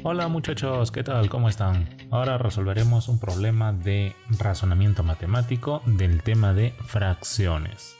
Hola muchachos, ¿qué tal? ¿Cómo están? Ahora resolveremos un problema de razonamiento matemático del tema de fracciones.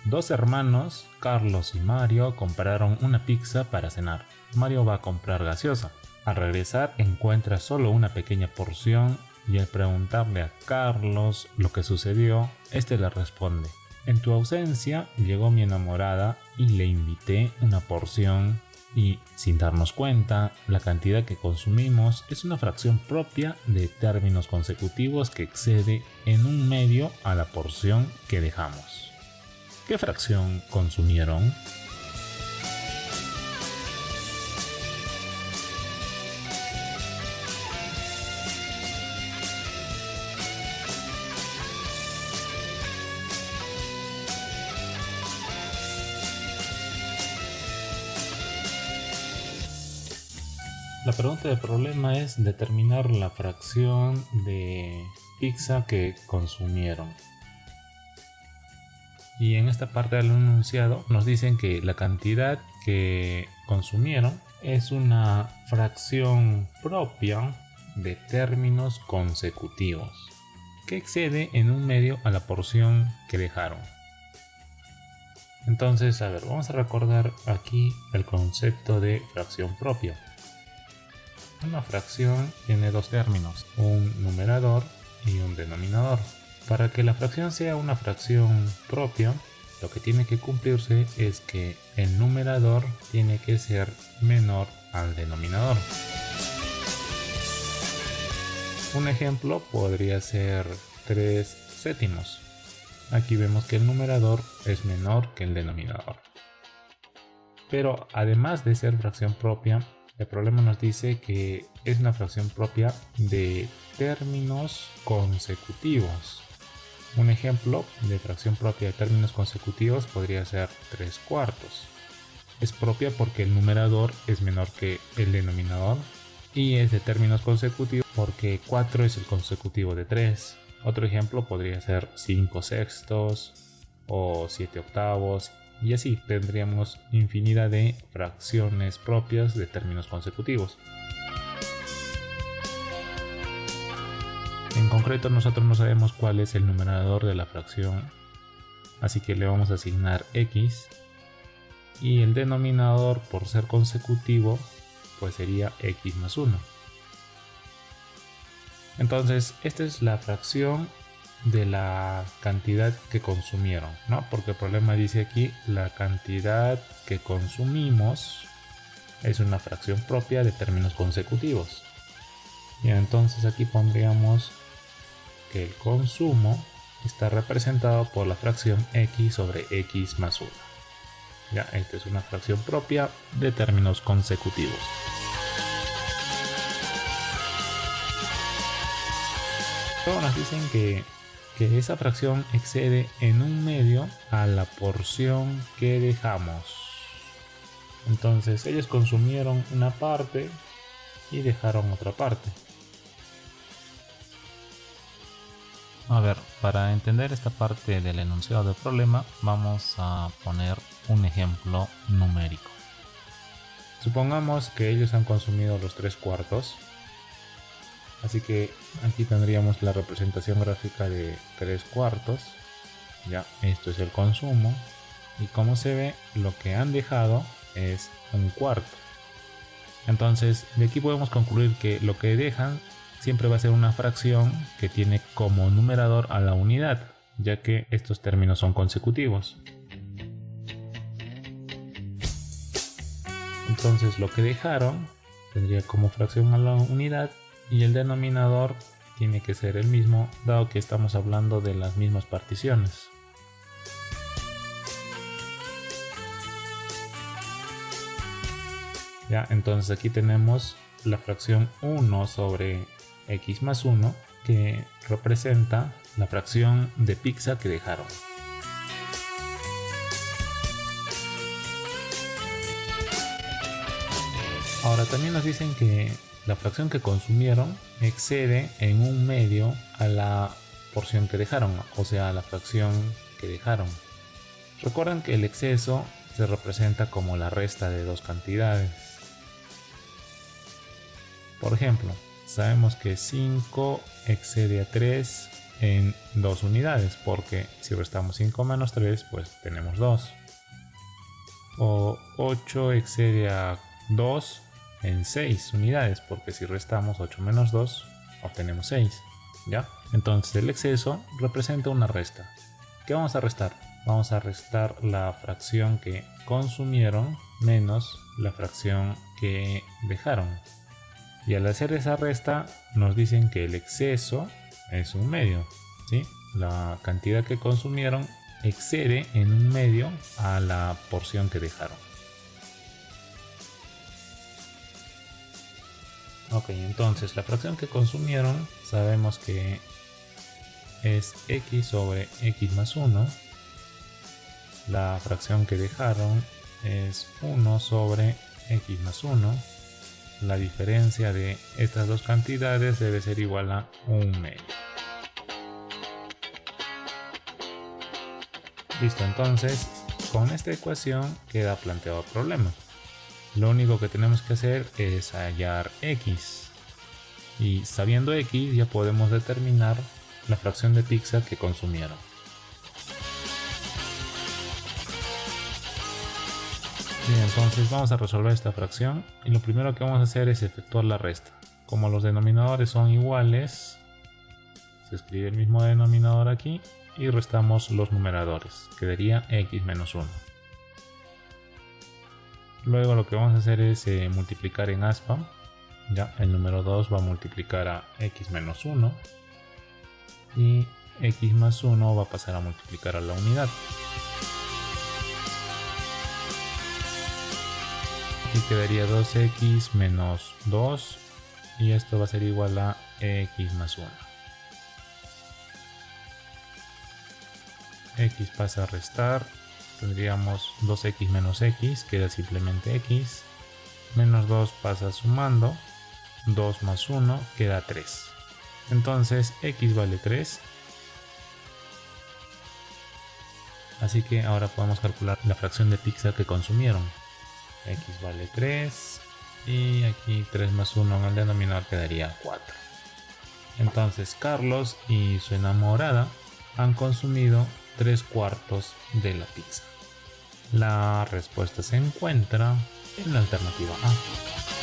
Dos hermanos, Carlos y Mario, compraron una pizza para cenar. Mario va a comprar gaseosa. Al regresar encuentra solo una pequeña porción y al preguntarle a Carlos lo que sucedió, este le responde: en tu ausencia llegó mi enamorada y le invité una porción y, sin darnos cuenta, la cantidad que consumimos es una fracción propia de términos consecutivos que excede en un medio a la porción que dejamos. ¿Qué fracción consumieron? La pregunta del problema es determinar la fracción de pizza que consumieron. Y en esta parte del enunciado nos dicen que la cantidad que consumieron es una fracción propia de términos consecutivos que excede en un medio a la porción que dejaron. Entonces, a ver, vamos a recordar aquí el concepto de fracción propia. Una fracción tiene dos términos, un numerador y un denominador. Para que la fracción sea una fracción propia, lo que tiene que cumplirse es que el numerador tiene que ser menor al denominador. Un ejemplo podría ser 3 séptimos. Aquí vemos que el numerador es menor que el denominador. Pero además de ser fracción propia, el problema nos dice que es una fracción propia de términos consecutivos. Un ejemplo de fracción propia de términos consecutivos podría ser 3 cuartos. Es propia porque el numerador es menor que el denominador y es de términos consecutivos porque 4 es el consecutivo de 3. Otro ejemplo podría ser 5 sextos o 7 octavos. Y así tendríamos infinidad de fracciones propias de términos consecutivos. En concreto nosotros no sabemos cuál es el numerador de la fracción, así que le vamos a asignar x, y el denominador, por ser consecutivo, pues sería x más 1. Entonces esta es la fracción de la cantidad que consumieron, ¿no? Porque el problema dice aquí la cantidad que consumimos es una fracción propia de términos consecutivos. Y entonces aquí pondríamos que el consumo está representado por la fracción x sobre x más 1. Ya, esta es una fracción propia de términos consecutivos. Luego nos dicen que esa fracción excede en un medio a la porción que dejamos. Entonces ellos consumieron una parte y dejaron otra parte. A ver, para entender esta parte del enunciado del problema, vamos a poner un ejemplo numérico. Supongamos que ellos han consumido los 3 cuartos. Así que aquí tendríamos la representación gráfica de 3 cuartos. Ya, esto es el consumo. Y como se ve, lo que han dejado es un cuarto. Entonces, de aquí podemos concluir que lo que dejan siempre va a ser una fracción que tiene como numerador a la unidad, ya que estos términos son consecutivos. Entonces, lo que dejaron tendría como fracción a la unidad. Y el denominador tiene que ser el mismo, dado que estamos hablando de las mismas particiones. Ya, entonces aquí tenemos la fracción 1 sobre x más 1, que representa la fracción de pizza que dejaron. Ahora también nos dicen que la fracción que consumieron excede en un medio a la porción que dejaron, o sea, a la fracción que dejaron. Recuerden que el exceso se representa como la resta de dos cantidades. Por ejemplo, sabemos que 5 excede a 3 en 2 unidades, porque si restamos 5 menos 3, pues tenemos 2. O 8 excede a 2 en 6 unidades, porque si restamos 8 menos 2, obtenemos 6. ¿Ya? Entonces el exceso representa una resta. ¿Qué vamos a restar? Vamos a restar la fracción que consumieron menos la fracción que dejaron. Y al hacer esa resta nos dicen que el exceso es un medio, ¿sí? La cantidad que consumieron excede en un medio a la porción que dejaron. Ok, entonces la fracción que consumieron sabemos que es x sobre x más 1. La fracción que dejaron es 1 sobre x más 1. La diferencia de estas dos cantidades debe ser igual a un medio. Listo, entonces con esta ecuación queda planteado el problema. Lo único que tenemos que hacer es hallar x. Y sabiendo x ya podemos determinar la fracción de pizza que consumieron. Bien, entonces vamos a resolver esta fracción y lo primero que vamos a hacer es efectuar la resta. Como los denominadores son iguales, se escribe el mismo denominador aquí y restamos los numeradores. Quedaría x menos 1. Luego lo que vamos a hacer es multiplicar en aspa. Ya el número 2 va a multiplicar a x menos 1 y x más 1 va a pasar a multiplicar a la unidad. Aquí quedaría 2x menos 2 y esto va a ser igual a x más 1. X pasa a restar, tendríamos 2x menos x, queda simplemente x, menos 2 pasa sumando, 2 más 1 queda 3. Entonces x vale 3. Así que ahora podemos calcular la fracción de pizza que consumieron. X vale 3 y aquí 3 más 1 en el denominador quedaría 4. Entonces Carlos y su enamorada han consumido 3/4 de la pizza. La respuesta se encuentra en la alternativa A.